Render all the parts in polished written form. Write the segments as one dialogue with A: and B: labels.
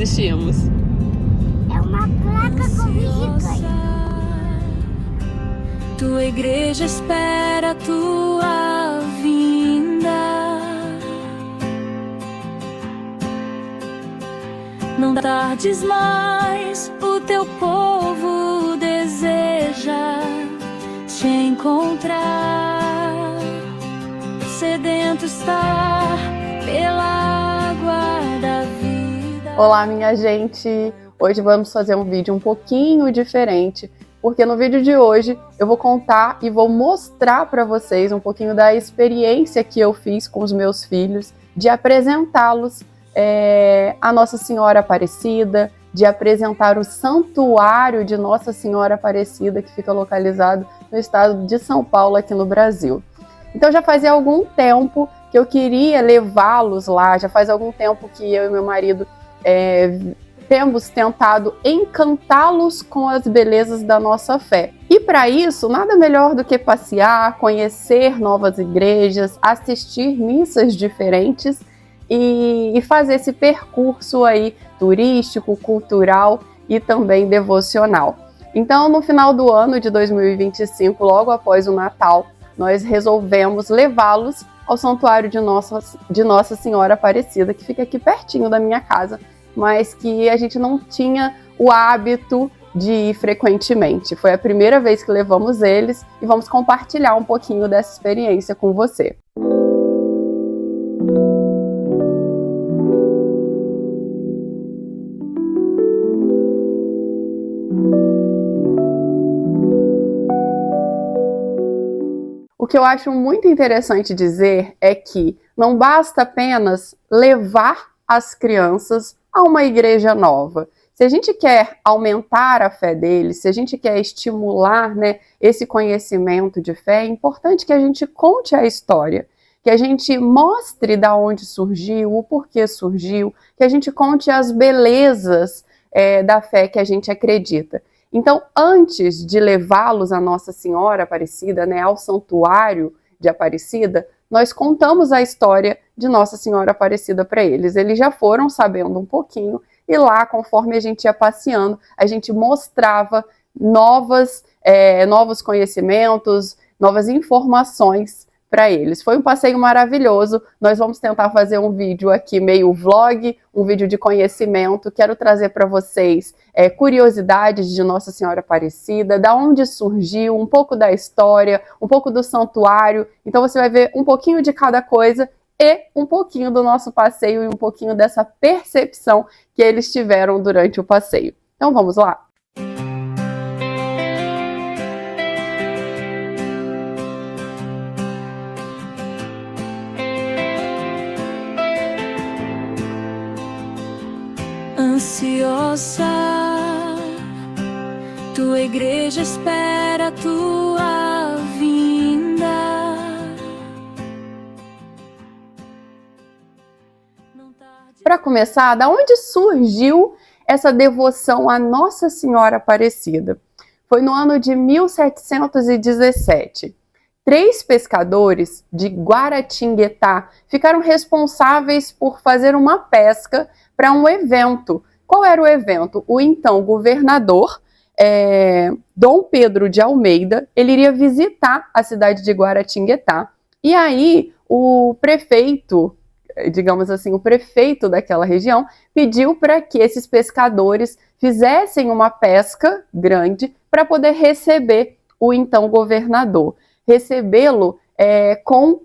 A: mexemos.
B: É uma placa com vigilante.
C: Tua igreja espera a tua vinda. Não tardes mais, o teu povo deseja te encontrar. Sedento está pela água da vida.
A: Olá, minha gente! Hoje vamos fazer um vídeo um pouquinho diferente, porque no vídeo de hoje eu vou contar e vou mostrar para vocês um pouquinho da experiência que eu fiz com os meus filhos, de apresentá-los a Nossa Senhora Aparecida, de apresentar o Santuário de Nossa Senhora Aparecida, que fica localizado no estado de São Paulo, aqui no Brasil. Então já fazia algum tempo que eu queria levá-los lá, já faz algum tempo que eu e meu marido temos tentado encantá-los com as belezas da nossa fé. E para isso, nada melhor do que passear, conhecer novas igrejas, assistir missas diferentes e fazer esse percurso aí turístico, cultural e também devocional. Então, no final do ano de 2025, logo após o Natal, nós resolvemos levá-los ao Santuário de Nossa Senhora Aparecida, que fica aqui pertinho da minha casa, mas que a gente não tinha o hábito de ir frequentemente. Foi a primeira vez que levamos eles e vamos compartilhar um pouquinho dessa experiência com você. O que eu acho muito interessante dizer é que não basta apenas levar as crianças a uma igreja nova. Se a gente quer aumentar a fé deles, se a gente quer estimular, esse conhecimento de fé, é importante que a gente conte a história, que a gente mostre de onde surgiu, o porquê surgiu, que a gente conte as belezas da fé que a gente acredita. Então, antes de levá-los a Nossa Senhora Aparecida, ao Santuário de Aparecida, nós contamos a história de Nossa Senhora Aparecida para eles. Eles já foram sabendo um pouquinho e lá, conforme a gente ia passeando, a gente mostrava novos conhecimentos, novas informações para eles. Foi um passeio maravilhoso. Nós vamos tentar fazer um vídeo aqui meio vlog, um vídeo de conhecimento. Quero trazer para vocês curiosidades de Nossa Senhora Aparecida, da onde surgiu, um pouco da história, um pouco do santuário. Então você vai ver um pouquinho de cada coisa e um pouquinho do nosso passeio e um pouquinho dessa percepção que eles tiveram durante o passeio. Então vamos lá?
C: Ansiosa, tua igreja espera a tua vinda.
A: Para começar, da onde surgiu essa devoção à Nossa Senhora Aparecida? Foi no ano de 1717. 3 pescadores de Guaratinguetá ficaram responsáveis por fazer uma pesca para um evento. Qual era o evento? O então governador, Dom Pedro de Almeida, ele iria visitar a cidade de Guaratinguetá. E aí o prefeito, digamos assim, o prefeito daquela região, pediu para que esses pescadores fizessem uma pesca grande para poder receber o então governador. Recebê-lo com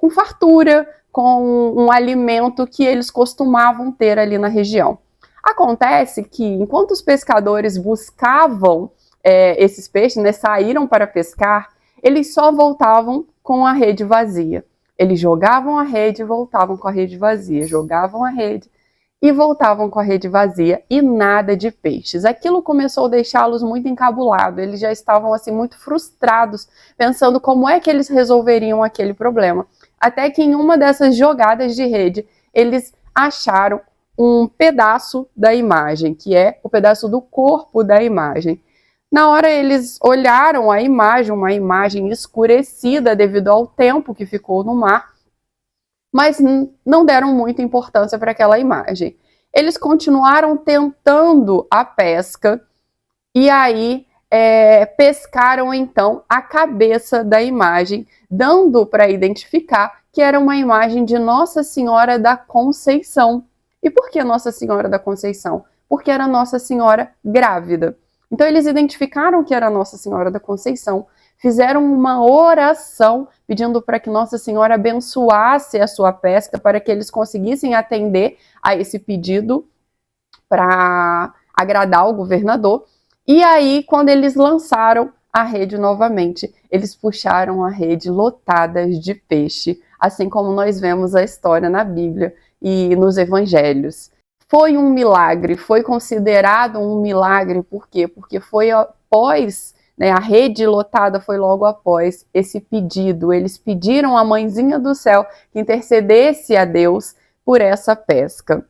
A: fartura, com um alimento que eles costumavam ter ali na região. Acontece que, enquanto os pescadores buscavam esses peixes, saíram para pescar, eles só voltavam com a rede vazia. Eles jogavam a rede e voltavam com a rede vazia, jogavam a rede e voltavam com a rede vazia e nada de peixes. Aquilo começou a deixá-los muito encabulados, eles já estavam assim muito frustrados, pensando como é que eles resolveriam aquele problema. Até que em uma dessas jogadas de rede, eles acharam um pedaço da imagem, que é o pedaço do corpo da imagem. Na hora eles olharam a imagem, uma imagem escurecida devido ao tempo que ficou no mar, mas não deram muita importância para aquela imagem. eles continuaram tentando a pesca e aí pescaram então a cabeça da imagem, dando para identificar que era uma imagem de Nossa Senhora da Conceição. E por que Nossa Senhora da Conceição? Porque era Nossa Senhora grávida. Então eles identificaram que era Nossa Senhora da Conceição, fizeram uma oração pedindo para que Nossa Senhora abençoasse a sua pesca para que eles conseguissem atender a esse pedido para agradar o governador. E aí, quando eles lançaram a rede novamente, eles puxaram a rede lotada de peixe, assim como nós vemos a história na Bíblia e nos evangelhos. Foi um milagre, foi considerado um milagre, por quê? Porque foi após, né, a rede lotada foi logo após esse pedido. Eles pediram à Mãezinha do Céu que intercedesse a Deus por essa pesca.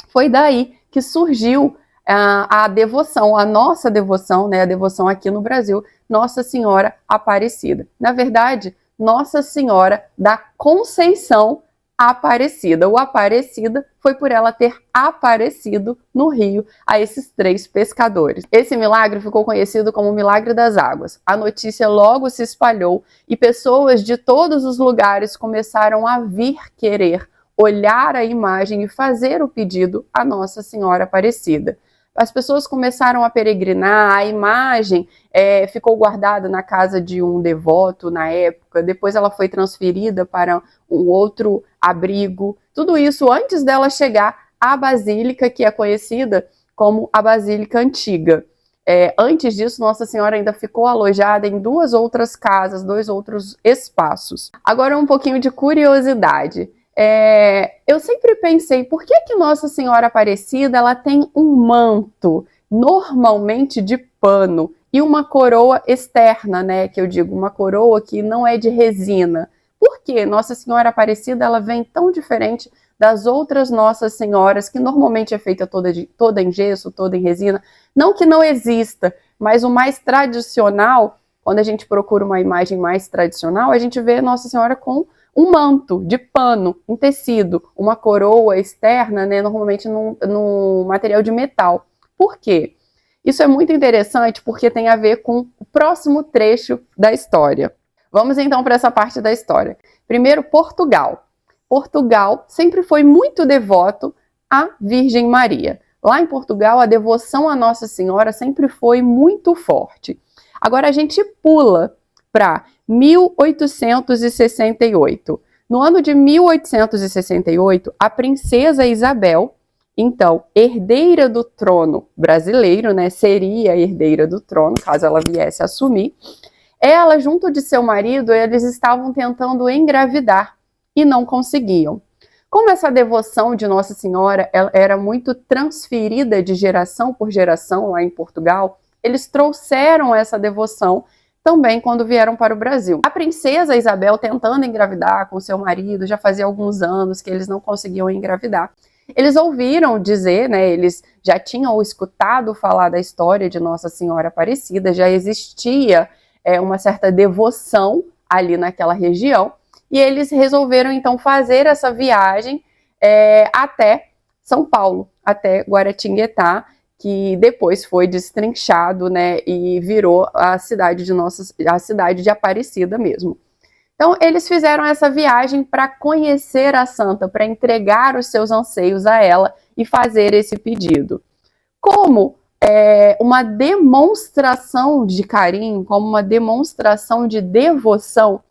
A: Foi daí que surgiu a devoção, a nossa devoção, né, a devoção aqui no Brasil, Nossa Senhora Aparecida. Na verdade, Nossa Senhora da Conceição Aparecida. O Aparecida foi por ela ter aparecido no rio a esses 3 pescadores. Esse milagre ficou conhecido como o Milagre das Águas. A notícia logo se espalhou e pessoas de todos os lugares começaram a vir querer olhar a imagem e fazer o pedido a Nossa Senhora Aparecida. As pessoas começaram a peregrinar, a imagem ficou guardada na casa de um devoto na época, depois ela foi transferida para um outro abrigo, tudo isso antes dela chegar à Basílica, que é conhecida como a Basílica Antiga. Antes disso, Nossa Senhora ainda ficou alojada em 2 outras casas, 2 outros espaços. Agora um pouquinho de curiosidade. Eu sempre pensei, por que Nossa Senhora Aparecida ela tem um manto, normalmente de pano, e uma coroa externa, né, que eu digo, uma coroa que não é de resina? Por que Nossa Senhora Aparecida ela vem tão diferente das outras Nossas Senhoras, que normalmente é feita toda em gesso, toda em resina? Não que não exista, mas o mais tradicional, quando a gente procura uma imagem mais tradicional, a gente vê Nossa Senhora com um manto de pano, em tecido, uma coroa externa, né, normalmente no material de metal. Por quê? Isso é muito interessante porque tem a ver com o próximo trecho da história. Vamos então para essa parte da história. Primeiro, Portugal. Portugal sempre foi muito devoto à Virgem Maria. Lá em Portugal, a devoção à Nossa Senhora sempre foi muito forte. Agora a gente pula para 1868. No ano de 1868, a princesa Isabel, então herdeira do trono brasileiro, né, seria herdeira do trono, caso ela viesse a assumir, ela, junto de seu marido, eles estavam tentando engravidar e não conseguiam. Como essa devoção de Nossa Senhora ela era muito transferida de geração por geração lá em Portugal, eles trouxeram essa devoção também quando vieram para o Brasil. A princesa Isabel, tentando engravidar com seu marido, já fazia alguns anos que eles não conseguiam engravidar. Eles ouviram dizer, né, eles já tinham escutado falar da história de Nossa Senhora Aparecida, já existia uma certa devoção ali naquela região, e eles resolveram então fazer essa viagem até São Paulo, até Guaratinguetá, que depois foi destrinchado, né, e virou a cidade de Aparecida mesmo. Então, eles fizeram essa viagem para conhecer a santa, para entregar os seus anseios a ela e fazer esse pedido. Como uma demonstração de carinho, como uma demonstração de devoção,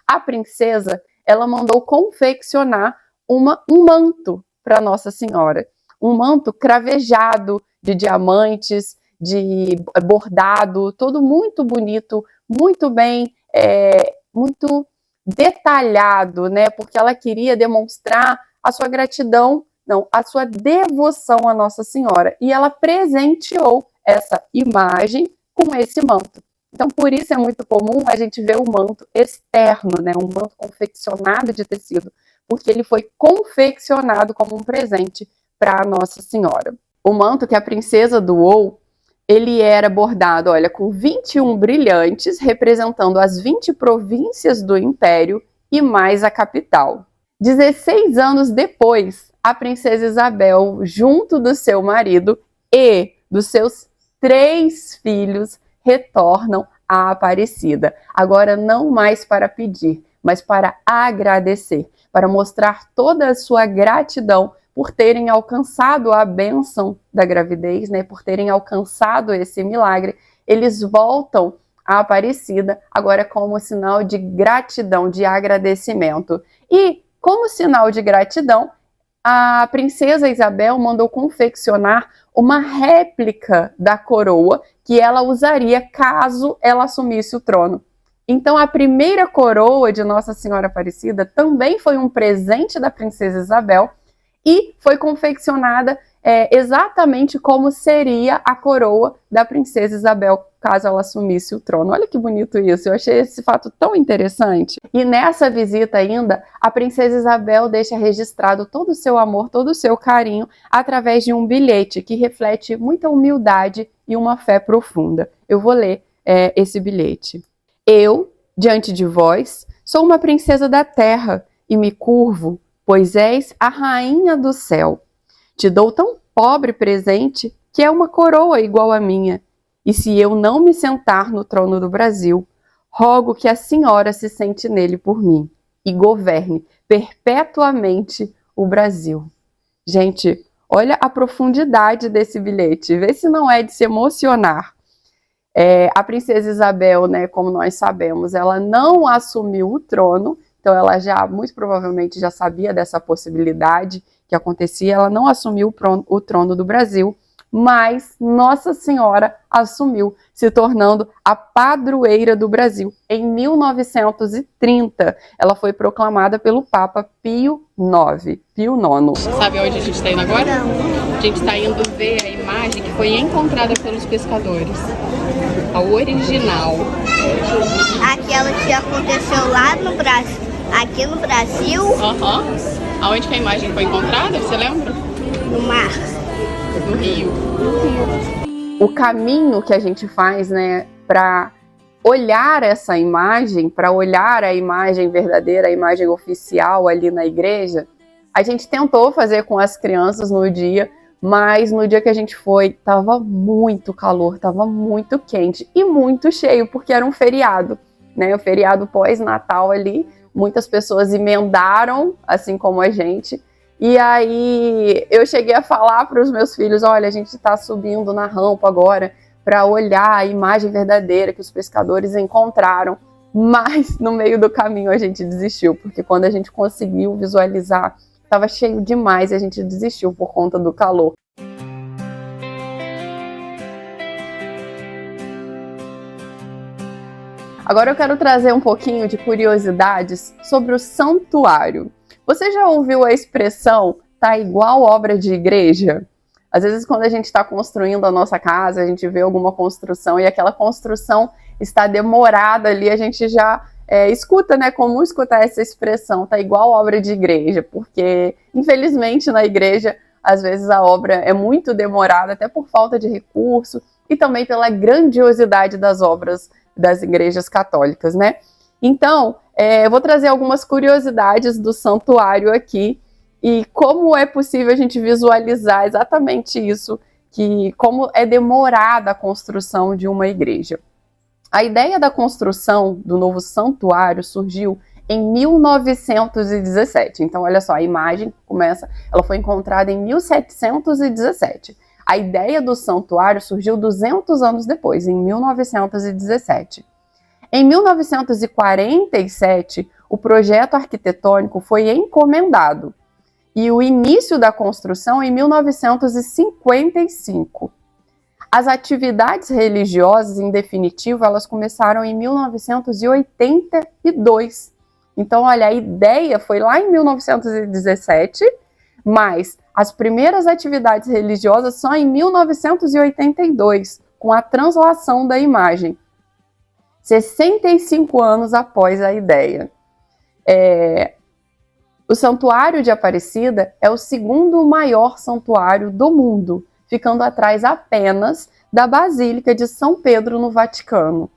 A: a princesa, ela mandou confeccionar um manto para Nossa Senhora. Um manto cravejado de diamantes, de bordado, todo muito bonito, muito bem, muito detalhado, né? Porque ela queria demonstrar a sua gratidão, não, a sua devoção à Nossa Senhora. E ela presenteou essa imagem com esse manto. Então, por isso é muito comum a gente ver o manto externo, né? Um manto confeccionado de tecido, porque ele foi confeccionado como um presente para Nossa Senhora. O manto que a princesa doou, ele era bordado, olha, com 21 brilhantes, representando as 20 províncias do Império e mais a capital. 16 anos depois, a princesa Isabel, junto do seu marido e dos seus 3 filhos, retornam à Aparecida. Agora não mais para pedir, mas para agradecer, para mostrar toda a sua gratidão por terem alcançado a bênção da gravidez, né? Por terem alcançado esse milagre. Eles voltam à Aparecida agora como sinal de gratidão, de agradecimento. E como sinal de gratidão, a princesa Isabel mandou confeccionar uma réplica da coroa que ela usaria caso ela assumisse o trono. Então, a primeira coroa de Nossa Senhora Aparecida também foi um presente da princesa Isabel e foi confeccionada exatamente como seria a coroa da princesa Isabel caso ela assumisse o trono. Olha que bonito isso, eu achei esse fato tão interessante. E nessa visita ainda, a princesa Isabel deixa registrado todo o seu amor, todo o seu carinho, através de um bilhete que reflete muita humildade e uma fé profunda. Eu vou ler esse bilhete. Eu, diante de vós, sou uma princesa da terra e me curvo, pois és a rainha do céu. Te dou tão pobre presente que é uma coroa igual à minha. E se eu não me sentar no trono do Brasil, rogo que a senhora se sente nele por mim e governe perpetuamente o Brasil. Gente, olha a profundidade desse bilhete, vê se não é de se emocionar. A princesa Isabel, né, como nós sabemos, ela não assumiu o trono, então ela já, muito provavelmente, já sabia dessa possibilidade que acontecia, ela não assumiu o trono do Brasil, mas Nossa Senhora assumiu, se tornando a padroeira do Brasil. Em 1930, ela foi proclamada pelo Papa Pio IX. Sabe onde a gente está indo agora? A gente está indo ver a imagem que foi encontrada pelos pescadores. A original.
B: Aquela que aconteceu lá no Brasil, aqui no Brasil.
A: Aonde que a imagem foi encontrada, você lembra?
B: No mar.
A: No Rio. O caminho que a gente faz, né, para olhar essa imagem, para olhar a imagem verdadeira, a imagem oficial ali na igreja, a gente tentou fazer com as crianças no dia, mas no dia que a gente foi, tava muito calor, tava muito quente e muito cheio, porque era um feriado, né, um feriado pós-Natal ali, muitas pessoas emendaram, assim como a gente. E aí eu cheguei a falar para os meus filhos, olha, a gente está subindo na rampa agora para olhar a imagem verdadeira que os pescadores encontraram, mas no meio do caminho a gente desistiu, porque quando a gente conseguiu visualizar, estava cheio demais e a gente desistiu por conta do calor. Agora eu quero trazer um pouquinho de curiosidades sobre o santuário. Você já ouviu a expressão tá igual obra de igreja? Às vezes quando a gente está construindo a nossa casa, a gente vê alguma construção e aquela construção está demorada ali, a gente já escuta, né? Comum escutar essa expressão, tá igual obra de igreja, porque infelizmente na igreja às vezes a obra é muito demorada, até por falta de recurso e também pela grandiosidade das obras das igrejas católicas, né? Então, eu vou trazer algumas curiosidades do santuário aqui e como é possível a gente visualizar exatamente isso, que como é demorada a construção de uma igreja. A ideia da construção do novo santuário surgiu em 1917. Então, olha só, a imagem ela foi encontrada em 1717. A ideia do santuário surgiu 200 anos depois, em 1917. Em 1947, o projeto arquitetônico foi encomendado e o início da construção em 1955. As atividades religiosas, em definitivo, elas começaram em 1982. Então, olha, a ideia foi lá em 1917, mas as primeiras atividades religiosas só em 1982, com a translação da imagem. 65 anos após a ideia. O Santuário de Aparecida é o segundo maior santuário do mundo, ficando atrás apenas da Basílica de São Pedro no Vaticano.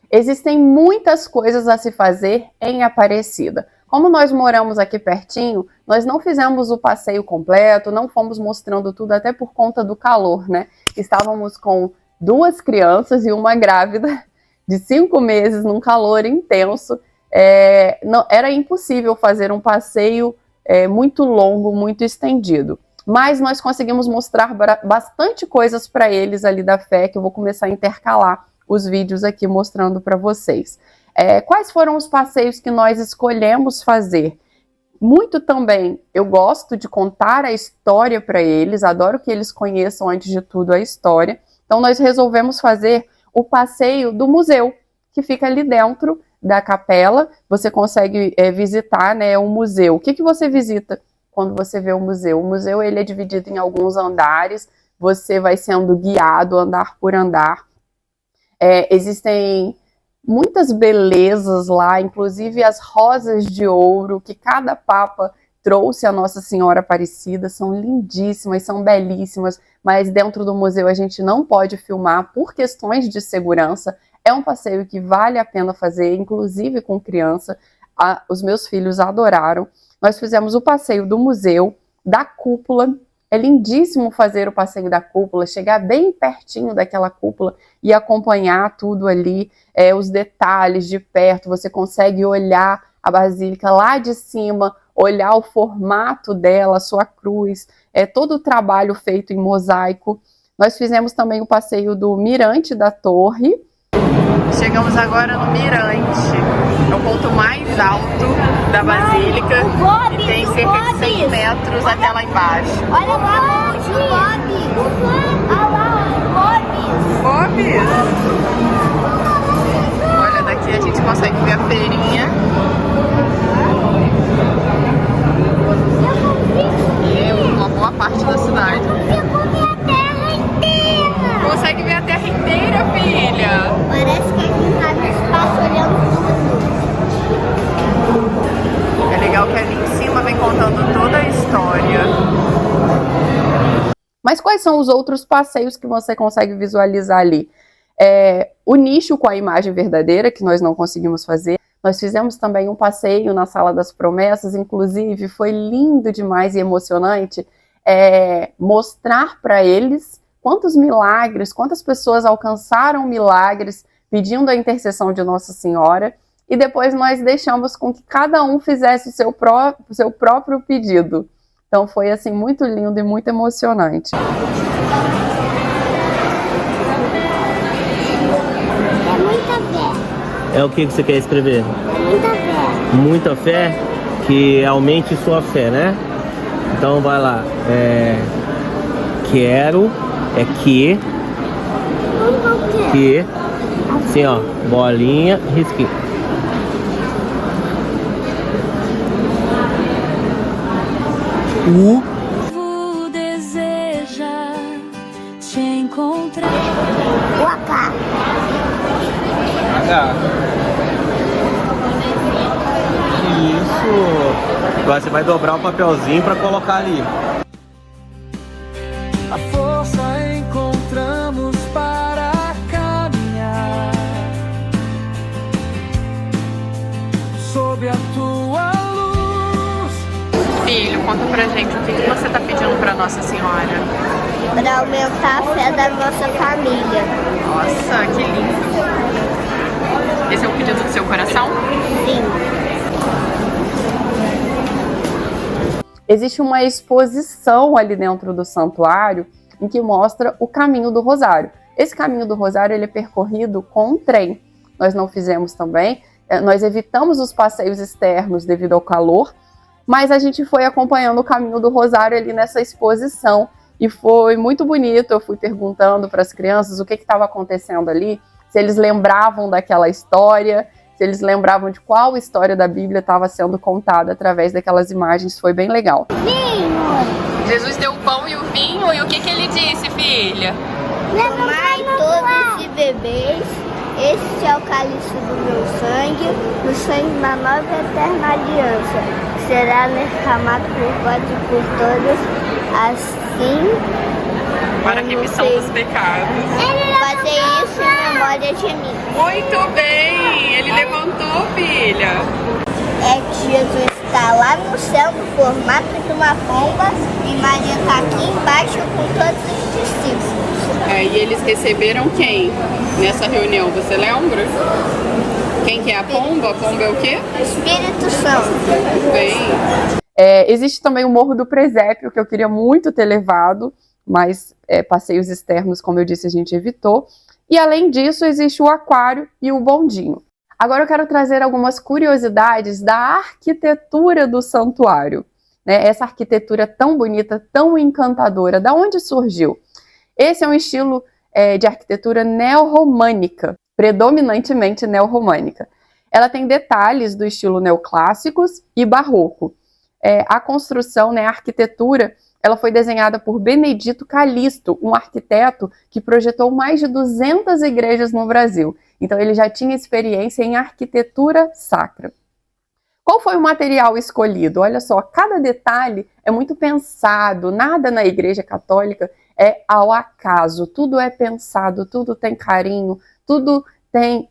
A: Existem muitas coisas a se fazer em Aparecida, Como nós moramos aqui pertinho, nós não fizemos o passeio completo, não fomos mostrando tudo, até por conta do calor, né? Estávamos com 2 crianças e uma grávida de 5 meses, num calor intenso. Era impossível fazer um passeio muito longo, muito estendido. Mas nós conseguimos mostrar bastante coisas para eles ali da fé, que eu vou começar a intercalar os vídeos aqui mostrando para vocês. Quais foram os passeios que nós escolhemos fazer? Muito também, eu gosto de contar a história para eles, adoro que eles conheçam antes de tudo a história. Então nós resolvemos fazer o passeio do museu, que fica ali dentro da capela. Você consegue visitar, né, o museu. O que você visita quando você vê o museu? O museu ele é dividido em alguns andares, você vai sendo guiado andar por andar. Existem muitas belezas lá, inclusive as rosas de ouro que cada papa trouxe a Nossa Senhora Aparecida, são lindíssimas, são belíssimas, mas dentro do museu a gente não pode filmar por questões de segurança. É um passeio que vale a pena fazer, inclusive com criança. Os meus filhos adoraram. Nós fizemos o passeio do museu, da cúpula. É lindíssimo fazer o passeio da cúpula, chegar bem pertinho daquela cúpula e acompanhar tudo ali, os detalhes de perto. Você consegue olhar a basílica lá de cima, olhar o formato dela, a sua cruz, todo o trabalho feito em mosaico. Nós fizemos também o passeio do Mirante da Torre. Chegamos agora no Mirante, é o ponto mais alto da Basílica e tem cerca de 100 metros até lá embaixo.
B: Olha lá,
A: Bob's! Olha, daqui a gente consegue ver a feirinha. E uma boa parte da cidade. Consegue ver a terra inteira, filha?
B: Parece que a gente tá no espaço olhando tudo.
A: É legal que ali em cima vem contando toda a história. Mas quais são os outros passeios que você consegue visualizar ali? O nicho com a imagem verdadeira, que nós não conseguimos fazer. Nós fizemos também um passeio na Sala das Promessas, inclusive foi lindo demais e emocionante mostrar para eles quantos milagres, quantas pessoas alcançaram milagres pedindo a intercessão de Nossa Senhora, e depois nós deixamos com que cada um fizesse o seu próprio pedido. Então foi assim muito lindo e muito emocionante.
B: É muita fé.
D: É o que você quer escrever?
B: Muita fé.
D: Muita fé, que aumente sua fé, né? Então vai lá. Quero, que, assim ó, bolinha, risquinho.
C: O deseja te encontrar.
B: O H.
D: Isso. Agora você vai dobrar o papelzinho para colocar ali.
C: A força encontramos para caminhar sob a tua luz.
A: Filho, conta pra gente o que você tá pedindo pra Nossa Senhora.
B: Para aumentar a fé da nossa família.
A: Nossa, que lindo. Esse é o pedido do seu coração?
B: Sim.
A: Existe uma exposição ali dentro do santuário em que mostra o caminho do Rosário. Esse caminho do Rosário ele é percorrido com um trem. Nós não fizemos também, nós evitamos os passeios externos devido ao calor, mas a gente foi acompanhando o caminho do Rosário ali nessa exposição e foi muito bonito. Eu fui perguntando para as crianças o que estava acontecendo ali, se eles lembravam daquela história, se eles lembravam de qual história da Bíblia estava sendo contada através daquelas imagens. Foi bem legal.
B: Vinho.
A: Jesus deu o pão e o vinho, e o que ele disse, filha?
B: Tomai todos e bebeis, este é o cálice do meu sangue, o sangue da nova e eterna aliança, que será derramado por vós e por todos, assim
A: Para a remissão dos pecados.
B: fazer isso em memória de mim.
A: Muito bem! Ele levantou, filha!
B: É que Jesus céu no formato de uma pomba e Maria está aqui embaixo com todos os discípulos.
A: E eles receberam quem nessa reunião? Você lembra? Quem que é a pomba? A pomba é o quê?
B: Espírito Santo.
A: Muito bem. Existe também o Morro do Presépio, que eu queria muito ter levado, mas passeios externos, como eu disse, a gente evitou. E além disso, existe o aquário e o bondinho. Agora eu quero trazer algumas curiosidades da arquitetura do santuário. Essa arquitetura tão bonita, tão encantadora, da onde surgiu? Esse é um estilo de arquitetura neorromânica, predominantemente neorromânica. Ela tem detalhes do estilo neoclássicos e barroco. A construção, a arquitetura, ela foi desenhada por Benedito Calixto, um arquiteto que projetou mais de 200 igrejas no Brasil. Então ele já tinha experiência em arquitetura sacra. Qual foi o material escolhido? Olha só, cada detalhe é muito pensado, nada na Igreja Católica é ao acaso, tudo é pensado, tudo tem carinho, tudo tem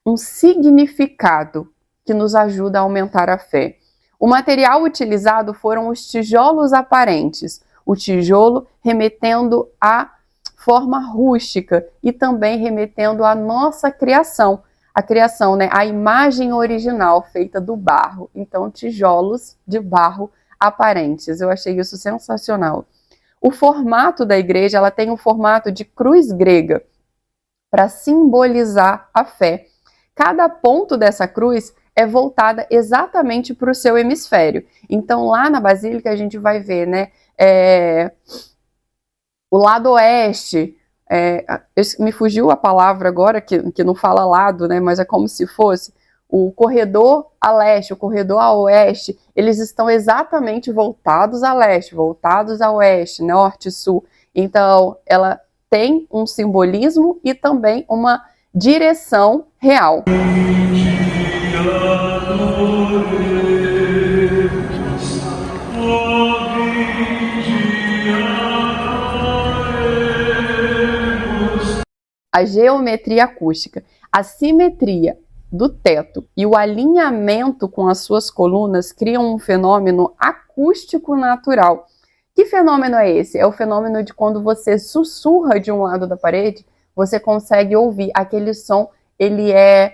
A: um significado que nos ajuda a aumentar a fé. O material utilizado foram os tijolos aparentes, o tijolo remetendo à forma rústica e também remetendo à nossa criação, a imagem original feita do barro. Então, tijolos de barro aparentes. Eu achei isso sensacional. O formato da igreja, ela tem um formato de cruz grega, para simbolizar a fé. Cada ponto dessa cruz é voltada exatamente para o seu hemisfério. Então, lá na Basílica, a gente vai ver, o lado oeste, me fugiu a palavra agora, que não fala lado, mas é como se fosse o corredor a leste, o corredor a oeste, eles estão exatamente voltados a leste, voltados a oeste, norte e sul. Então, ela tem um simbolismo e também uma direção real. A geometria acústica, a simetria do teto e o alinhamento com as suas colunas criam um fenômeno acústico natural. Que fenômeno é esse? É o fenômeno de quando você sussurra de um lado da parede, você consegue ouvir aquele som, ele é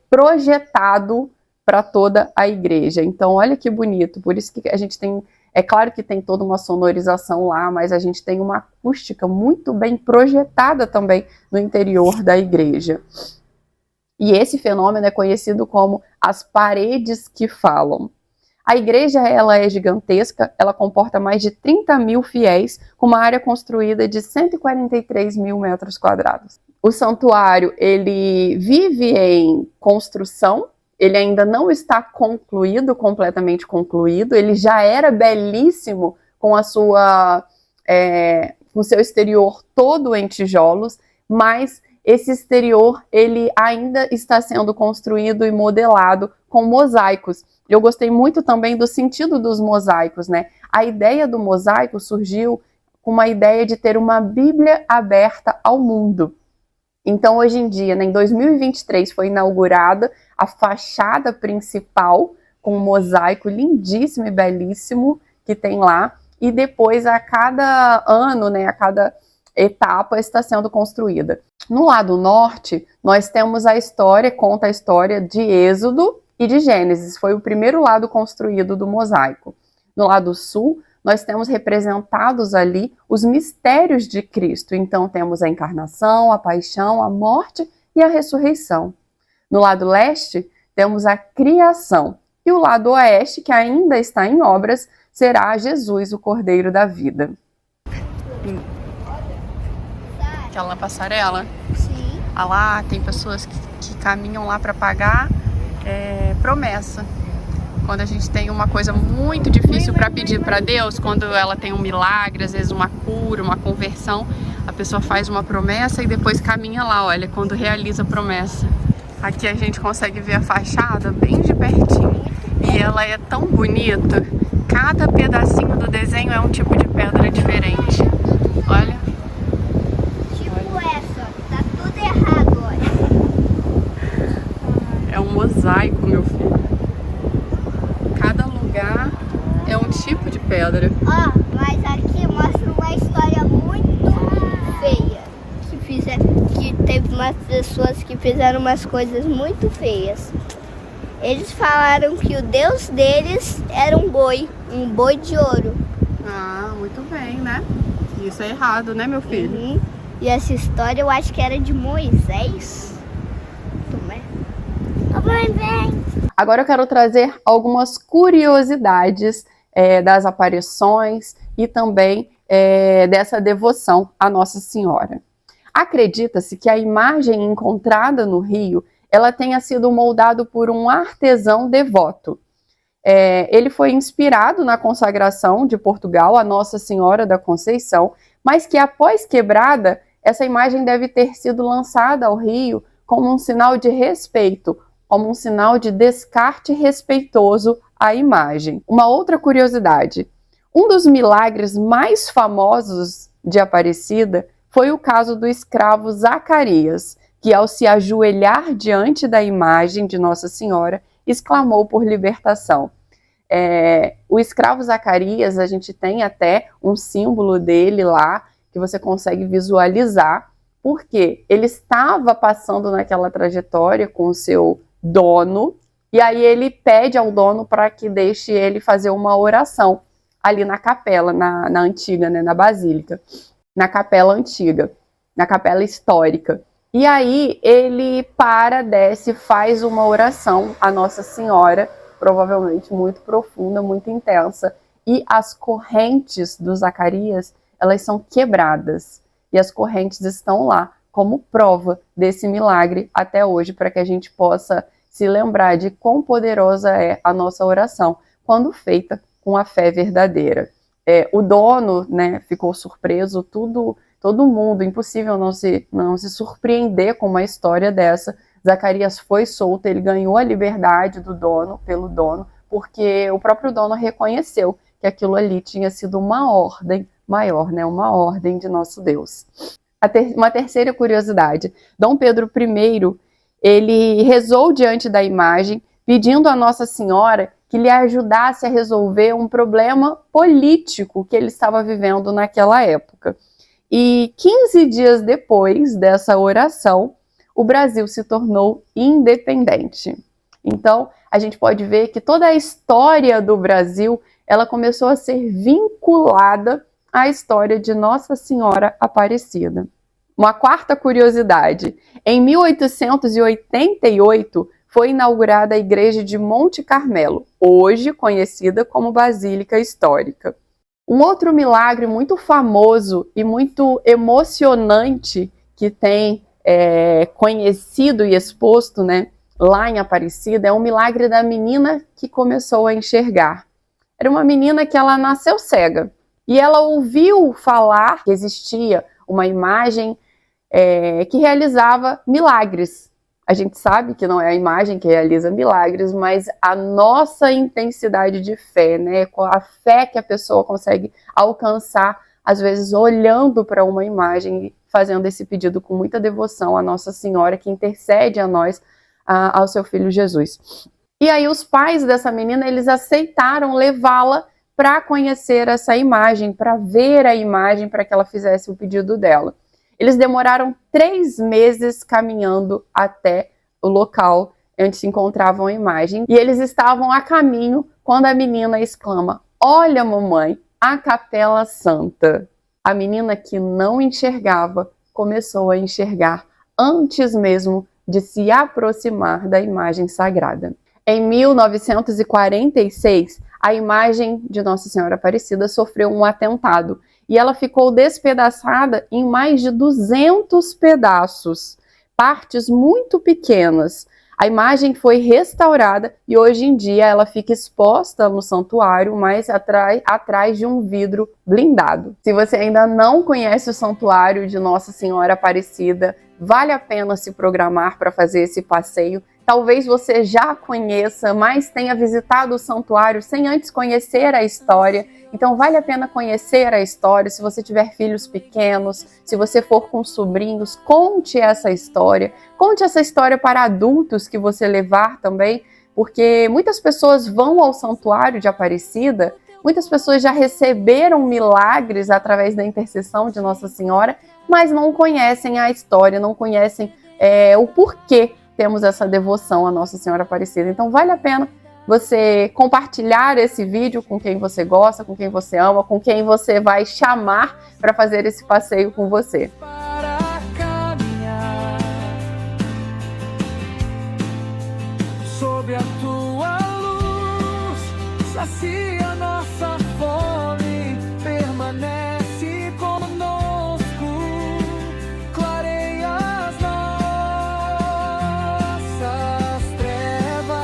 A: projetado para toda a igreja. Então, olha que bonito, por isso que a gente tem, é claro que tem toda uma sonorização lá, mas a gente tem uma acústica muito bem projetada também no interior da igreja. E esse fenômeno é conhecido como as paredes que falam. A igreja, ela é gigantesca, ela comporta mais de 30 mil fiéis, com uma área construída de 143 mil metros quadrados. O santuário, ele vive em construção, ele ainda não está concluído, completamente concluído, ele já era belíssimo com com seu exterior todo em tijolos, mas esse exterior, ele ainda está sendo construído e modelado com mosaicos. Eu gostei muito também do sentido dos mosaicos, A ideia do mosaico surgiu com uma ideia de ter uma Bíblia aberta ao mundo. Então, hoje em dia, em 2023, foi inaugurada a fachada principal com um mosaico lindíssimo e belíssimo que tem lá. E depois, a cada ano, a cada etapa está sendo construída. No lado norte, nós temos conta a história de Êxodo e de Gênesis. Foi o primeiro lado construído do mosaico. No lado sul, nós temos representados ali os mistérios de Cristo. Então, temos a encarnação, a paixão, a morte e a ressurreição. No lado leste, temos a criação. E o lado oeste, que ainda está em obras, será Jesus, o Cordeiro da Vida. Aquela passarela?
B: Sim.
A: Lá tem pessoas que caminham lá para pagar promessa. Quando a gente tem uma coisa muito difícil para pedir para Deus, quando ela tem um milagre, às vezes uma cura, uma conversão, a pessoa faz uma promessa e depois caminha lá, olha, quando realiza a promessa. Aqui a gente consegue ver a fachada bem de pertinho e ela é tão bonita, cada pedacinho do desenho é um tipo de pedra diferente. Olha.
B: Tá tudo errado, olha.
A: É um mosaico, meu filho. um tipo de pedra.
B: Ó, mas aqui mostra uma história muito feia. Que teve umas pessoas que fizeram umas coisas muito feias. Eles falaram que o deus deles era um boi de ouro.
A: Ah, muito bem, né? Isso é errado, né, meu filho?
B: Uhum. E essa história eu acho que era de Moisés. Mãe, vem!
A: Agora eu quero trazer algumas curiosidades das aparições e também dessa devoção à Nossa Senhora. Acredita-se que a imagem encontrada no rio ela tenha sido moldada por um artesão devoto. Ele foi inspirado na consagração de Portugal a Nossa Senhora da Conceição, mas que após quebrada, essa imagem deve ter sido lançada ao rio como um sinal de respeito, como um sinal de descarte respeitoso à imagem. Uma outra curiosidade, um dos milagres mais famosos de Aparecida foi o caso do escravo Zacarias, que ao se ajoelhar diante da imagem de Nossa Senhora, exclamou por libertação. O escravo Zacarias, a gente tem até um símbolo dele lá, que você consegue visualizar, porque ele estava passando naquela trajetória com o seu dono, e aí ele pede ao dono para que deixe ele fazer uma oração ali na capela, na antiga, né, na basílica, na capela antiga, na capela histórica. E aí ele desce, faz uma oração à Nossa Senhora, provavelmente muito profunda, muito intensa, e as correntes do Zacarias, elas são quebradas, e as correntes estão lá como prova desse milagre até hoje, para que a gente possa se lembrar de quão poderosa é a nossa oração, quando feita com a fé verdadeira. O dono, né, ficou surpreso, todo mundo, impossível não se surpreender com uma história dessa. Zacarias foi solto, ele ganhou a liberdade pelo dono, porque o próprio dono reconheceu que aquilo ali tinha sido uma ordem maior, né, uma ordem de nosso Deus. Uma terceira curiosidade, Dom Pedro I, ele rezou diante da imagem, pedindo a Nossa Senhora que lhe ajudasse a resolver um problema político que ele estava vivendo naquela época. E 15 dias depois dessa oração, o Brasil se tornou independente. Então, a gente pode ver que toda a história do Brasil, ela começou a ser vinculada à história de Nossa Senhora Aparecida. Uma quarta curiosidade, em 1888 foi inaugurada a igreja de Monte Carmelo, hoje conhecida como Basílica Histórica. Um outro milagre muito famoso e muito emocionante que tem conhecido e exposto, né, lá em Aparecida é o milagre da menina que começou a enxergar. Era uma menina que ela nasceu cega e ela ouviu falar que existia uma imagem que realizava milagres. A gente sabe que não é a imagem que realiza milagres, mas a nossa intensidade de fé, né? A fé que a pessoa consegue alcançar, às vezes olhando para uma imagem e fazendo esse pedido com muita devoção à Nossa Senhora, que intercede a nós, ao seu filho Jesus. E aí os pais dessa menina, eles aceitaram levá-la para conhecer essa imagem, para ver a imagem, para que ela fizesse o pedido dela. Eles demoraram 3 meses caminhando até o local onde se encontrava a imagem. E eles estavam a caminho quando a menina exclama: "Olha, mamãe, a Capela Santa." A menina que não enxergava começou a enxergar antes mesmo de se aproximar da imagem sagrada. Em 1946, a imagem de Nossa Senhora Aparecida sofreu um atentado e ela ficou despedaçada em mais de 200 pedaços, partes muito pequenas. A imagem foi restaurada e hoje em dia ela fica exposta no santuário, mas atrás de um vidro blindado. Se você ainda não conhece o santuário de Nossa Senhora Aparecida, vale a pena se programar para fazer esse passeio. Talvez você já conheça, mas tenha visitado o santuário sem antes conhecer a história. Então vale a pena conhecer a história. Se você tiver filhos pequenos, se você for com sobrinhos, conte essa história. Conte essa história para adultos que você levar também, porque muitas pessoas vão ao santuário de Aparecida Muitas pessoas já receberam milagres através da intercessão de Nossa Senhora, mas não conhecem a história, não conhecem o porquê temos essa devoção a Nossa Senhora Aparecida. Então vale a pena você compartilhar esse vídeo com quem você gosta, com quem você ama, com quem você vai chamar para fazer esse passeio com você.
C: Para caminhar sob a tua luz, sacia nossa fome, permanece conosco, clareia as nossas trevas.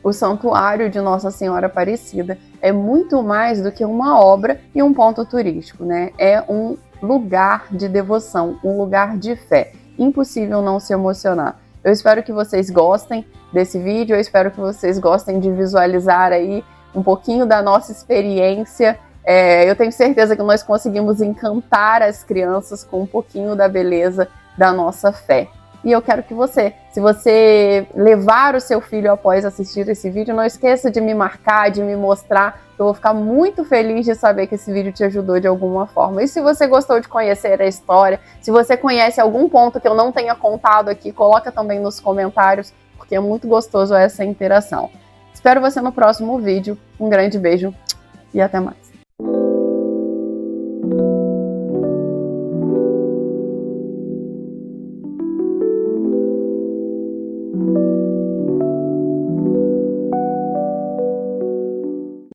A: O Santuário de Nossa Senhora Aparecida é muito mais do que uma obra e um ponto turístico, né? É um lugar de devoção, um lugar de fé. Impossível não se emocionar. Eu espero que vocês gostem desse vídeo, eu espero que vocês gostem de visualizar aí um pouquinho da nossa experiência. Eu tenho certeza que nós conseguimos encantar as crianças com um pouquinho da beleza da nossa fé. E eu quero que você, se você levar o seu filho após assistir esse vídeo, não esqueça de me marcar, de me mostrar. Eu vou ficar muito feliz de saber que esse vídeo te ajudou de alguma forma. E se você gostou de conhecer a história, se você conhece algum ponto que eu não tenha contado aqui, coloca também nos comentários, porque é muito gostoso essa interação. Espero você no próximo vídeo. Um grande beijo e até mais.